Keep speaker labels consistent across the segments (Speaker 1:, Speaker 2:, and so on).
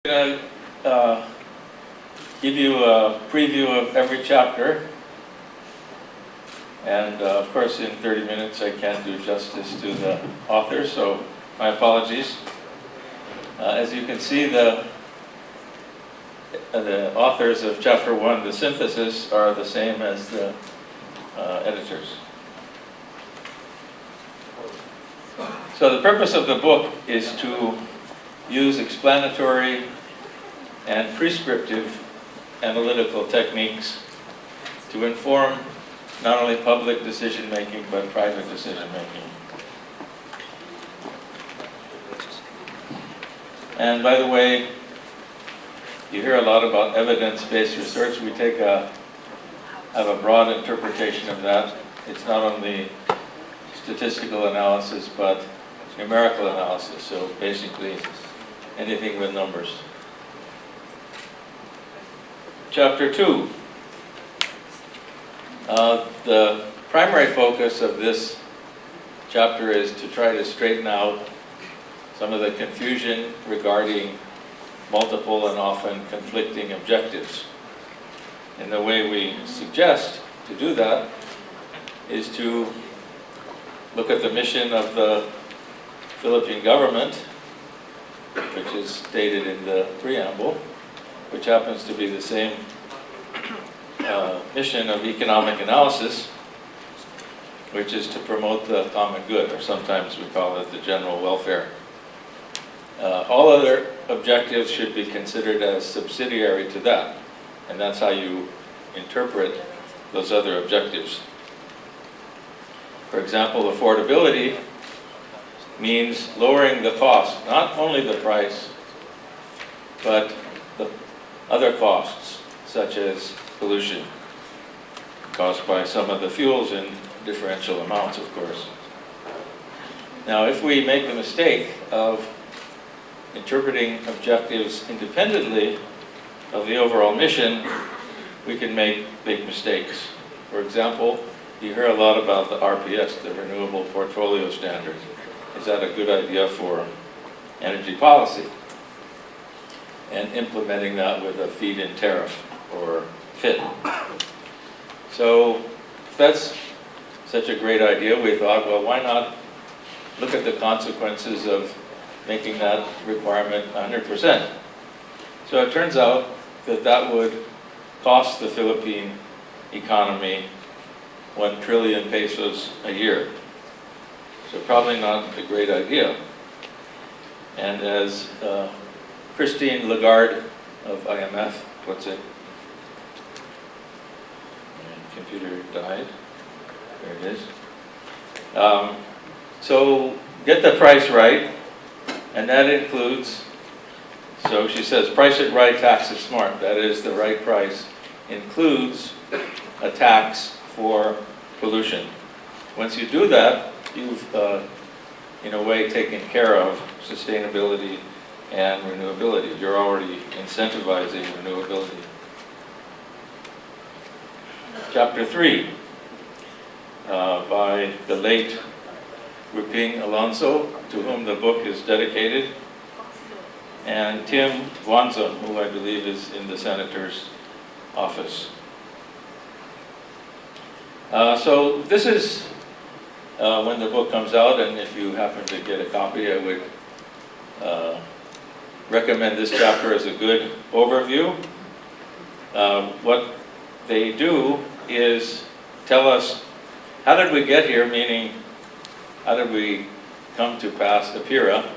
Speaker 1: I'm going to give you a preview of every chapter, and of course in 30 minutes I can't do justice to the authors, so my apologies. As you can see, the authors of chapter 1, the synthesis, are the same as the editors. So the purpose of the book is to use explanatory and prescriptive analytical techniques to inform not only public decision-making but private decision-making. And by the way, you hear a lot about evidence-based research. We have a broad interpretation of that. It's not only statistical analysis but numerical analysis, so basically anything with numbers. Chapter 2. The primary focus of this chapter is to try to straighten out some of the confusion regarding multiple and often conflicting objectives. And the way we suggest to do that is to look at the mission of the Philippine government, which is stated in the preamble, which happens to be the same mission of economic analysis, which is to promote the common good, or sometimes we call it the general welfare. All other objectives should be considered as subsidiary to that, and that's how you interpret those other objectives. For example, affordability means lowering the cost, not only the price, but the other costs, such as pollution, caused by some of the fuels in differential amounts, of course. Now, if we make the mistake of interpreting objectives independently of the overall mission, we can make big mistakes. For example, you hear a lot about the RPS, the Renewable Portfolio Standard. Is that a good idea for energy policy? And implementing that with a feed-in tariff, or FIT. So if that's such a great idea, we thought, well, why not look at the consequences of making that requirement 100%? So it turns out that that would cost the Philippine economy 1 trillion pesos a year. So probably not a great idea. And as Christine Lagarde of IMF puts it, and computer died, there it is. So get the price right, and that includes, so she says, price it right, tax it smart. That is, the right price includes a tax for pollution. Once you do that, you've, in a way, taken care of sustainability and renewability. You're already incentivizing renewability. Chapter 3, by the late Ruping Alonso, to whom the book is dedicated, and Tim Guanzon, who I believe is in the Senator's office. So this is when the book comes out, and if you happen to get a copy, I would recommend this chapter as a good overview. What they do is tell us, how did we get here, meaning how did we come to pass APIRA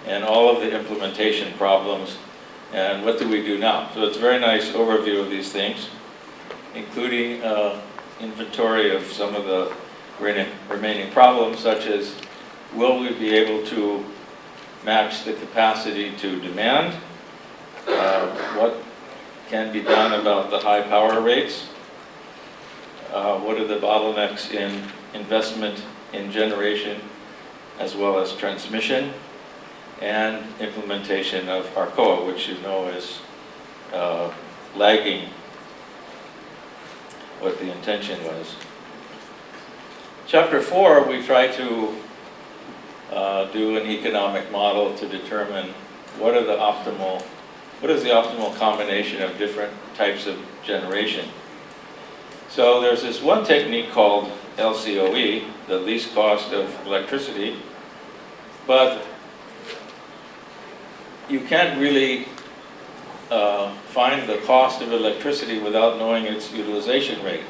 Speaker 1: and all of the implementation problems, and what do we do now? So it's a very nice overview of these things, including inventory of some of the remaining problems, such as, will we be able to match the capacity to demand? What can be done about the high power rates? What are the bottlenecks in investment in generation as well as transmission? And implementation of ARCOA, which you know is lagging what the intention was. Chapter 4, we try to do an economic model to determine what is the optimal combination of different types of generation. So there's this one technique called LCOE, the least cost of electricity, but you can't really find the cost of electricity without knowing its utilization rate.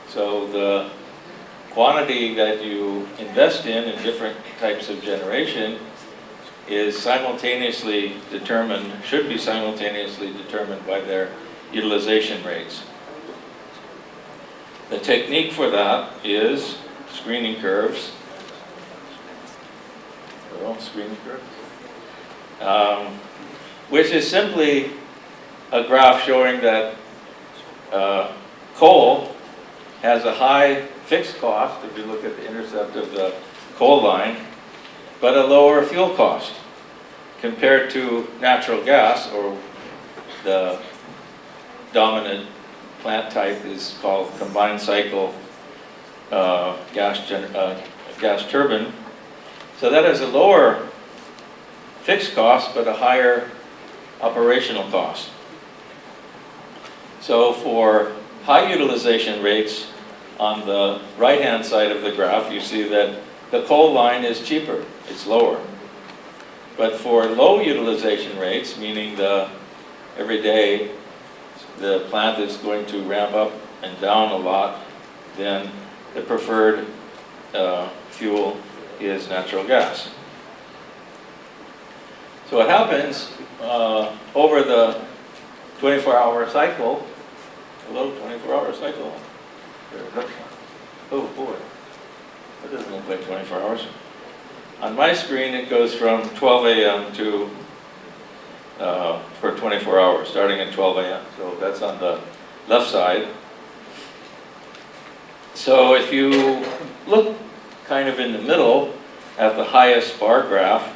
Speaker 1: So the quantity that you invest in different types of generation is simultaneously determined, should be simultaneously determined by their utilization rates. The technique for that is screening curves. Screening curves. Which is simply a graph showing that coal has a high fixed cost, if you look at the intercept of the coal line, but a lower fuel cost compared to natural gas, or the dominant plant type is called combined cycle gas turbine. So that has a lower fixed cost, but a higher operational cost. So for high utilization rates, on the right-hand side of the graph, you see that the coal line is cheaper, it's lower. But for low utilization rates, meaning every day the plant is going to ramp up and down a lot, then the preferred fuel is natural gas. So what happens over the 24-hour cycle, 24-hour cycle. Oh boy, that doesn't look like 24 hours. On my screen it goes from 12 a.m. to, for 24 hours, starting at 12 a.m. So that's on the left side. So if you look kind of in the middle at the highest bar graph,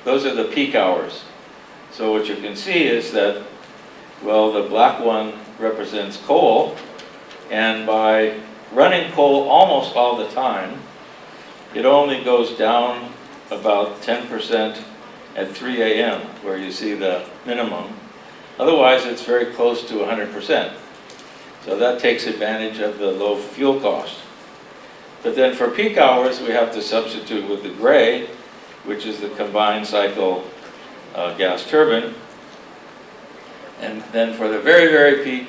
Speaker 1: those are the peak hours. So what you can see is that, well, the black one represents coal, and by running coal almost all the time, it only goes down about 10% at 3 a.m., where you see the minimum. Otherwise, it's very close to 100%. So that takes advantage of the low fuel cost. But then for peak hours, we have to substitute with the gray, which is the combined cycle gas turbine. And then for the very, very peak,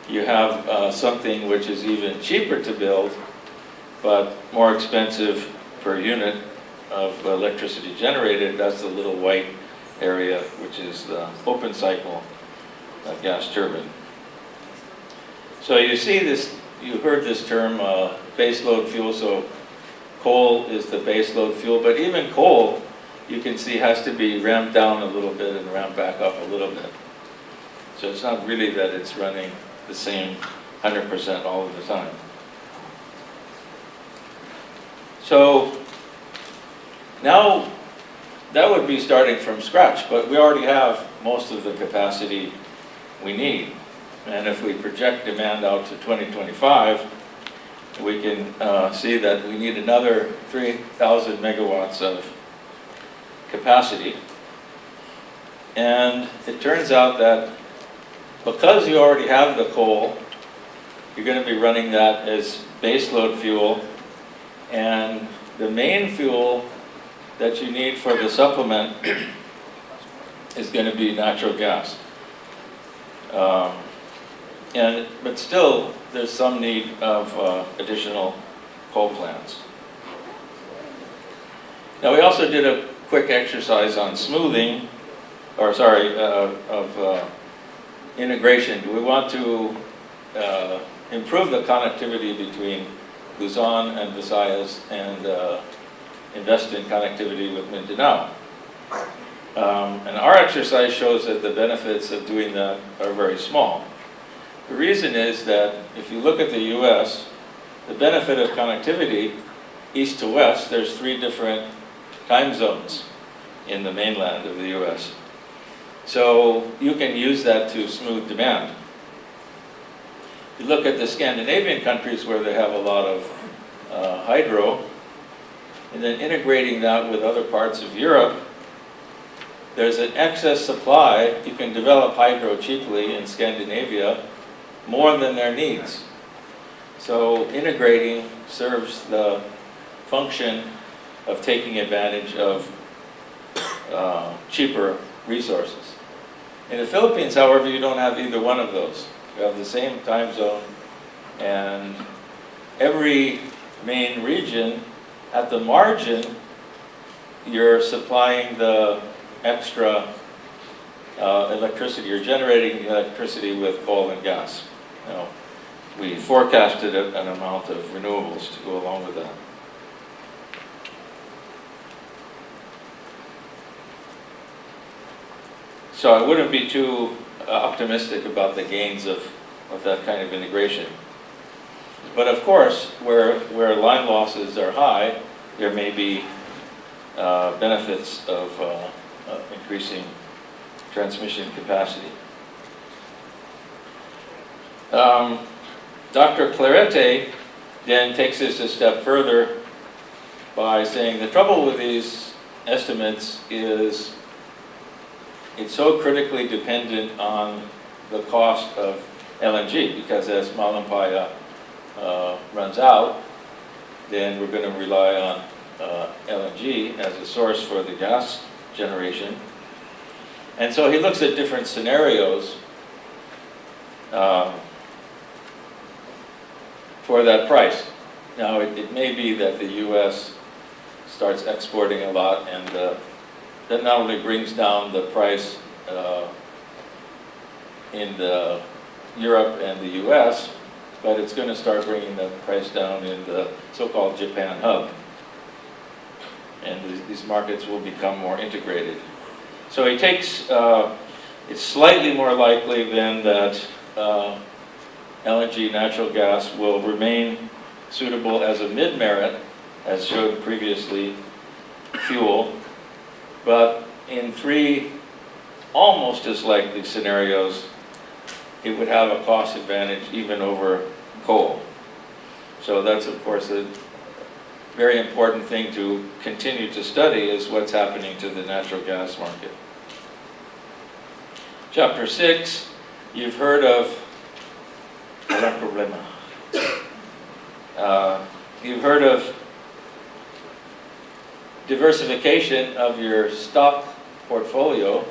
Speaker 1: you have something which is even cheaper to build, but more expensive per unit of electricity generated. That's the little white area, which is the open cycle gas turbine. So you see this, you heard this term baseload fuel, so coal is the baseload fuel, but even coal, you can see, has to be ramped down a little bit and ramped back up a little bit. So it's not really that it's running the same 100% all of the time. So now that would be starting from scratch, but we already have most of the capacity we need. And if we project demand out to 2025, we can see that we need another 3,000 megawatts of capacity. And it turns out that because you already have the coal, you're going to be running that as baseload fuel, and the main fuel that you need for the supplement is going to be natural gas. But still, there's some need of additional coal plants. Now, we also did a quick exercise on smoothing, or sorry, of integration. Do we want to improve the connectivity between Luzon and Visayas and invest in connectivity with Mindanao? And our exercise shows that the benefits of doing that are very small. The reason is that if you look at the U.S., the benefit of connectivity, east to west, there's 3 different time zones in the mainland of the U.S. So you can use that to smooth demand. You look at the Scandinavian countries where they have a lot of hydro, and then integrating that with other parts of Europe, there's an excess supply. You can develop hydro cheaply in Scandinavia more than their needs. So integrating serves the function of taking advantage of cheaper resources. In the Philippines, however, you don't have either one of those. You have the same time zone, and every main region, at the margin, you're supplying the extra electricity. You're generating electricity with coal and gas. Now, we forecasted an amount of renewables to go along with that. So I wouldn't be too optimistic about the gains of that kind of integration. But of course, where line losses are high, there may be benefits of increasing transmission capacity. Dr. Clarete then takes this a step further by saying the trouble with these estimates is it's so critically dependent on the cost of LNG, because as Malampaya runs out, then we're going to rely on LNG as a source for the gas generation. And so he looks at different scenarios for that price. Now, it may be that the U.S. starts exporting a lot, and that not only brings down the price in Europe and the U.S., but it's going to start bringing the price down in the so-called Japan hub. And these markets will become more integrated. So he takes, it's slightly more likely then that LNG natural gas will remain suitable as a mid-merit, as showed previously, fuel. But in three almost as likely scenarios, it would have a cost advantage even over coal. So that's, of course, a very important thing to continue to study, is what's happening to the natural gas market. Chapter 6, you've heard of you've heard of diversification of your stock portfolio.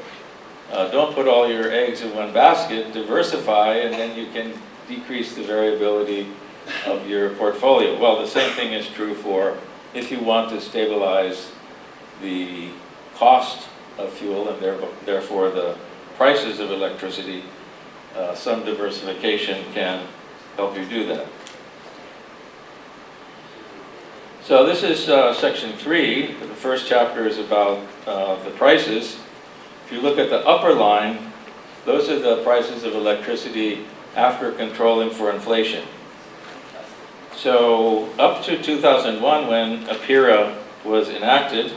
Speaker 1: Don't put all your eggs in one basket, diversify, and then you can decrease the variability of your portfolio. Well, the same thing is true for if you want to stabilize the cost of fuel and therefore the prices of electricity, some diversification can help you do that. So this is section 3. The first chapter is about the prices. If you look at the upper line, those are the prices of electricity after controlling for inflation. So up to 2001, when APIRA was enacted,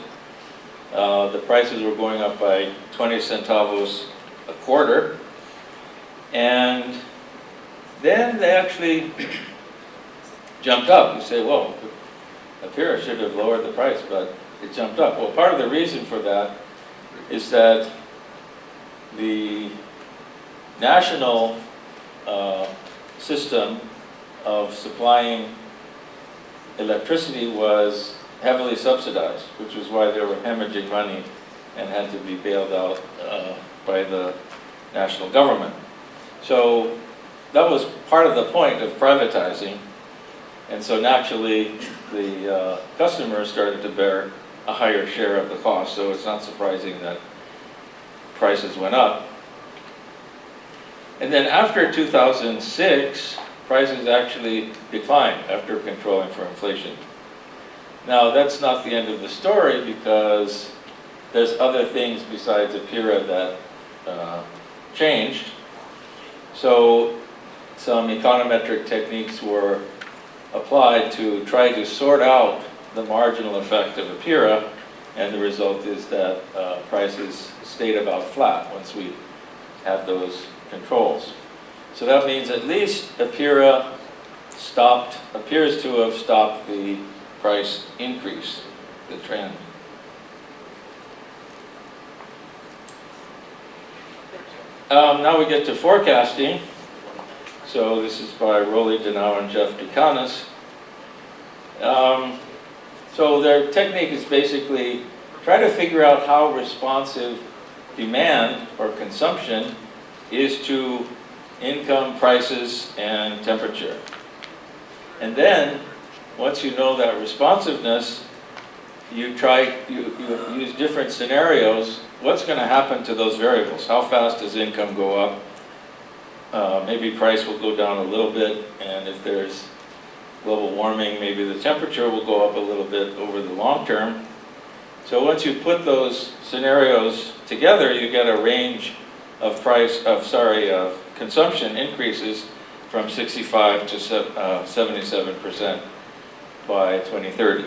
Speaker 1: the prices were going up by 20 centavos a quarter, and then they actually jumped up. You say, well, APIRA should have lowered the price, but it jumped up. Well, part of the reason for that is that the national system of supplying electricity was heavily subsidized, which was why they were hemorrhaging money and had to be bailed out by the national government. So that was part of the point of privatizing, and so naturally the customers started to bear a higher share of the cost, so it's not surprising that prices went up. And then after 2006, prices actually declined after controlling for inflation. Now, that's not the end of the story, because there's other things besides APIRA that changed. So some econometric techniques were applied to try to sort out the marginal effect of APIRA, and the result is that prices stayed about flat once we had those controls. So that means at least APIRA appears to have stopped the price increase, the trend. Now we get to forecasting. So this is by Rolly Denau and Jeff Ducanis. So their technique is basically try to figure out how responsive demand or consumption is to income, prices, and temperature. And then, once you know that responsiveness, you use different scenarios. What's going to happen to those variables? How fast does income go up? Maybe price will go down a little bit, and if there's global warming, maybe the temperature will go up a little bit over the long term. So once you put those scenarios together, you get a range of consumption increases from 65 to 77% by 2030.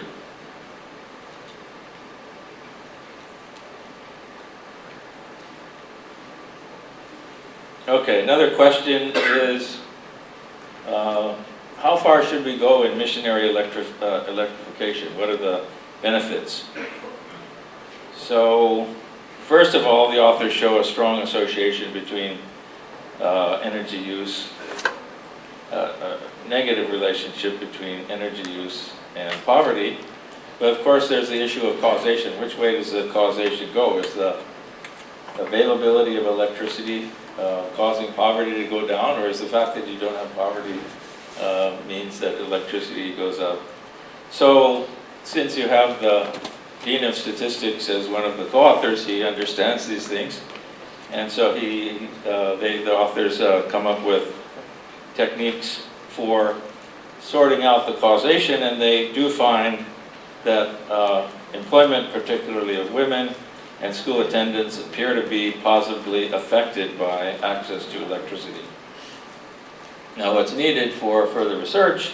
Speaker 1: Okay, another question is, how far should we go in missionary electrification? What are the benefits? So, first of all, the authors show a strong association between energy use, a negative relationship between energy use and poverty. But of course, there's the issue of causation. Which way does the causation go? Is the availability of electricity causing poverty to go down, or is the fact that you don't have poverty means that electricity goes up? So, since you have the Dean of Statistics as one of the co-authors, he understands these things, and so the authors come up with techniques for sorting out the causation, and they do find that employment, particularly of women, and school attendance appear to be positively affected by access to electricity. Now, what's needed for further research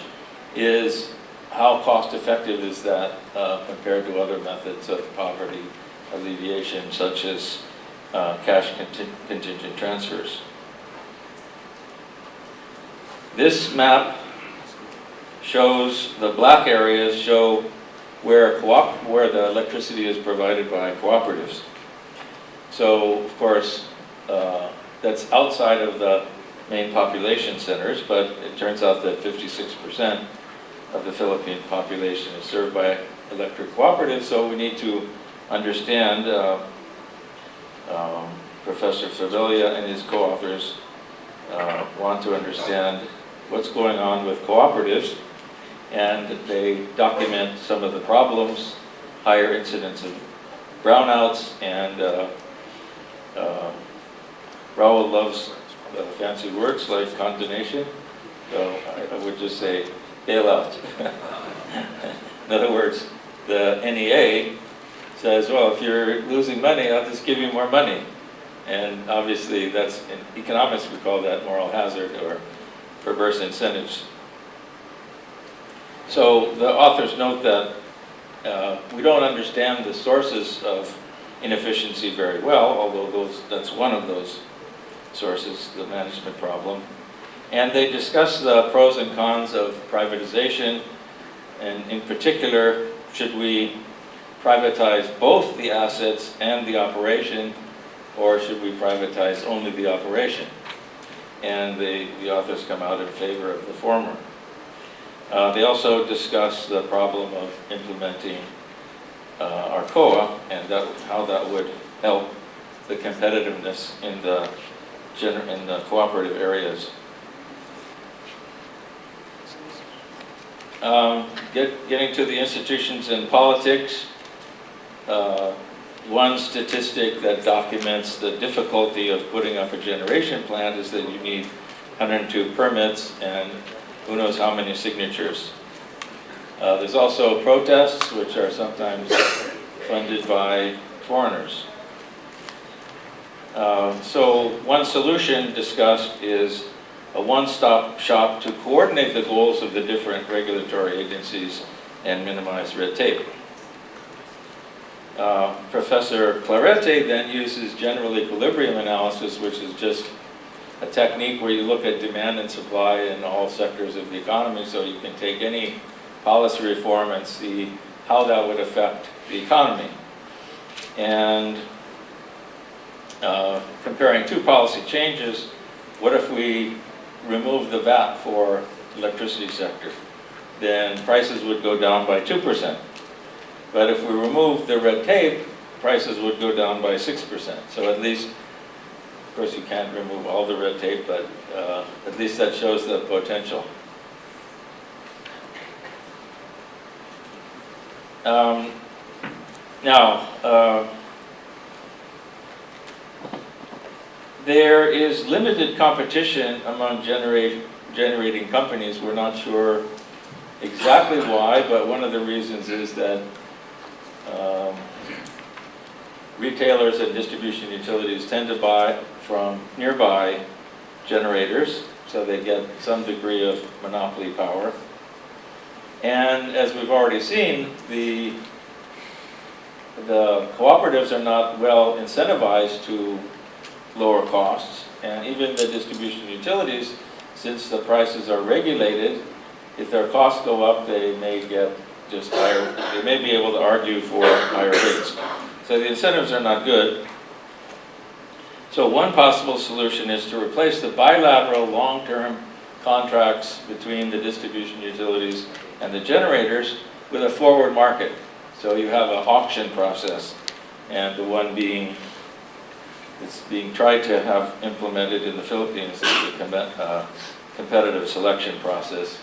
Speaker 1: is how cost-effective is that compared to other methods of poverty alleviation, such as cash contingent transfers. This map shows, the black areas show where the electricity is provided by cooperatives. So, of course, that's outside of the main population centers, but it turns out that 56% of the Philippine population is served by electric cooperatives, so we need to understand, Professor Fabella and his co-authors want to understand what's going on with cooperatives, and they document some of the problems, higher incidence of brownouts, and Raul loves fancy words like condemnation, so I would just say bailout. In other words, the NEA says, well, if you're losing money, I'll just give you more money. And obviously, that's, in economics, we call that moral hazard or perverse incentives. So the authors note that we don't understand the sources of inefficiency very well, although that's one of those sources, the management problem. And they discuss the pros and cons of privatization, and in particular, should we privatize both the assets and the operation, or should we privatize only the operation? And the authors come out in favor of the former. They also discuss the problem of implementing ARCOA and how that would help the competitiveness in the cooperative areas. Getting to the institutions and politics, one statistic that documents the difficulty of putting up a generation plant is that you need 102 permits and who knows how many signatures. There's also protests, which are sometimes funded by foreigners. So one solution discussed is a one-stop shop to coordinate the goals of the different regulatory agencies and minimize red tape. Professor Clarete then uses general equilibrium analysis, which is just a technique where you look at demand and supply in all sectors of the economy, so you can take any policy reform and see how that would affect the economy. And comparing two policy changes, what if we remove the VAT for electricity sector? Then prices would go down by 2%. But if we remove the red tape, prices would go down by 6%. So at least, of course you can't remove all the red tape, but at least that shows the potential. There is limited competition among generating companies. We're not sure exactly why, but one of the reasons is that retailers and distribution utilities tend to buy from nearby generators, so they get some degree of monopoly power. And as we've already seen, the cooperatives are not well incentivized to lower costs, and even the distribution utilities, since the prices are regulated, if their costs go up, they may get just higher, they may be able to argue for higher rates. So the incentives are not good. So one possible solution is to replace the bilateral long-term contracts between the distribution utilities and the generators with a forward market. So you have an auction process, and the one it's being tried to have implemented in the Philippines is the competitive selection process,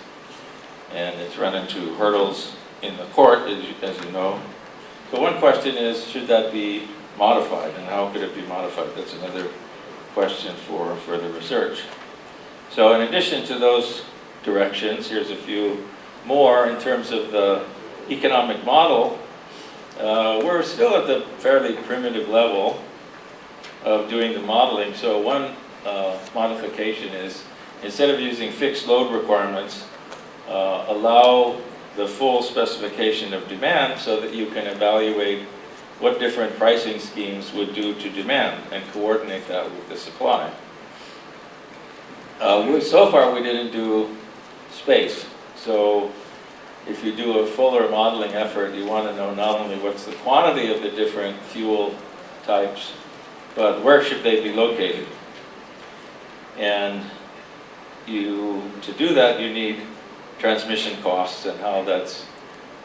Speaker 1: and it's run into hurdles in the court, as you know. So one question is, should that be modified, and how could it be modified? That's another question for further research. So in addition to those directions, here's a few more in terms of the economic model. We're still at the fairly primitive level of doing the modeling. So one modification is, instead of using fixed load requirements, allow the full specification of demand so that you can evaluate what different pricing schemes would do to demand and coordinate that with the supply. So far we didn't do space. So if you do a fuller modeling effort, you want to know not only what's the quantity of the different fuel types, but where should they be located? And to do that, you need transmission costs and how that's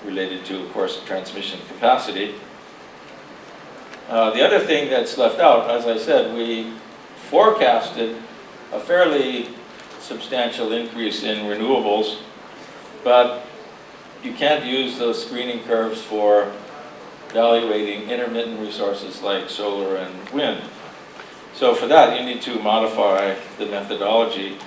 Speaker 1: related to, of course, transmission capacity. The other thing that's left out, as I said, we forecasted a fairly substantial increase in renewables, but you can't use those screening curves for evaluating intermittent resources like solar and wind. So for that, you need to modify the methodology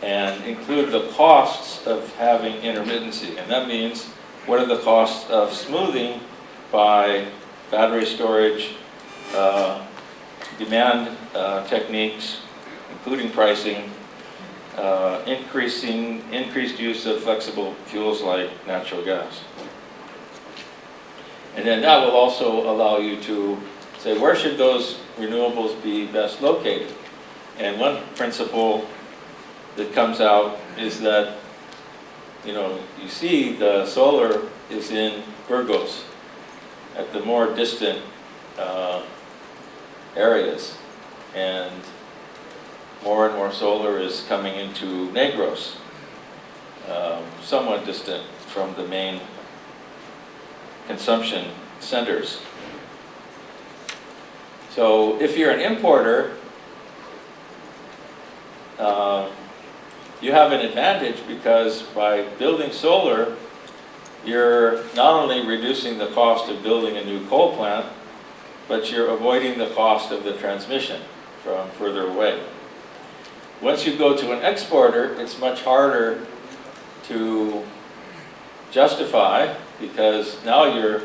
Speaker 1: and include the costs of having intermittency. And that means, what are the costs of smoothing by battery storage, demand techniques, including pricing, increased use of flexible fuels like natural gas. And then that will also allow you to say, where should those renewables be best located? And one principle that comes out is that, you see the solar is in Burgos, at the more distant areas, and more solar is coming into Negros, somewhat distant from the main consumption centers. So if you're an importer, you have an advantage, because by building solar, you're not only reducing the cost of building a new coal plant, but you're avoiding the cost of the transmission from further away. Once you go to an exporter, it's much harder to justify, because now you're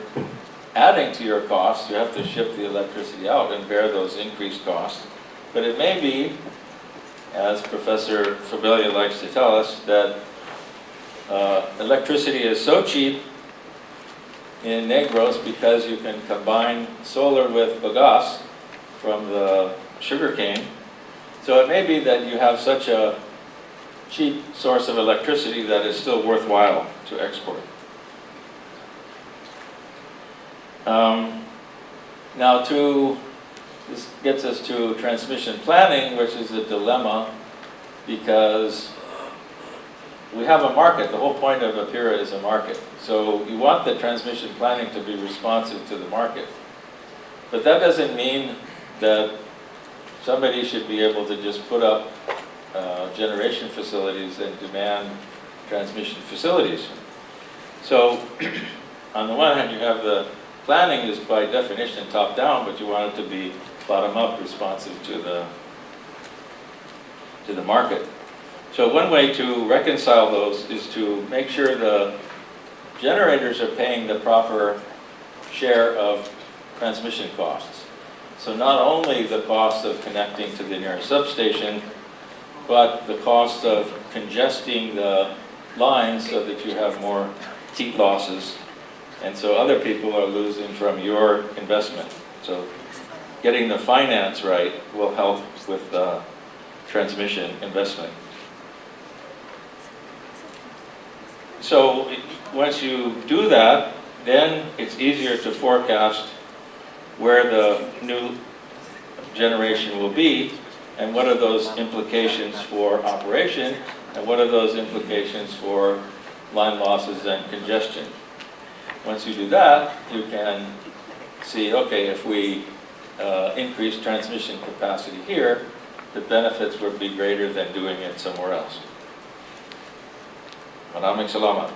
Speaker 1: adding to your costs. You have to ship the electricity out and bear those increased costs. But it may be, as Professor Fabella likes to tell us, that electricity is so cheap in Negros because you can combine solar with bagasse from the sugarcane. So it may be that you have such a cheap source of electricity that is still worthwhile to export. Now, to This gets us to transmission planning, which is a dilemma because we have a market. The whole point of APIRA is a market. So you want the transmission planning to be responsive to the market. But that doesn't mean that somebody should be able to just put up generation facilities and demand transmission facilities. So on the one hand, you have the planning is by definition top-down, but you want it to be bottom-up, responsive to the market. So one way to reconcile those is to make sure the generators are paying the proper share of transmission costs. So not only the cost of connecting to the nearest substation, but the cost of congesting the lines so that you have more heat losses. And so other people are losing from your investment. So getting the finance right will help with the transmission investment. So once you do that, then it's easier to forecast where the new generation will be and what are those implications for operation and what are those implications for line losses and congestion. Once you do that, you can see, okay, if we increase transmission capacity here, the benefits would be greater than doing it somewhere else. Maraming salamat.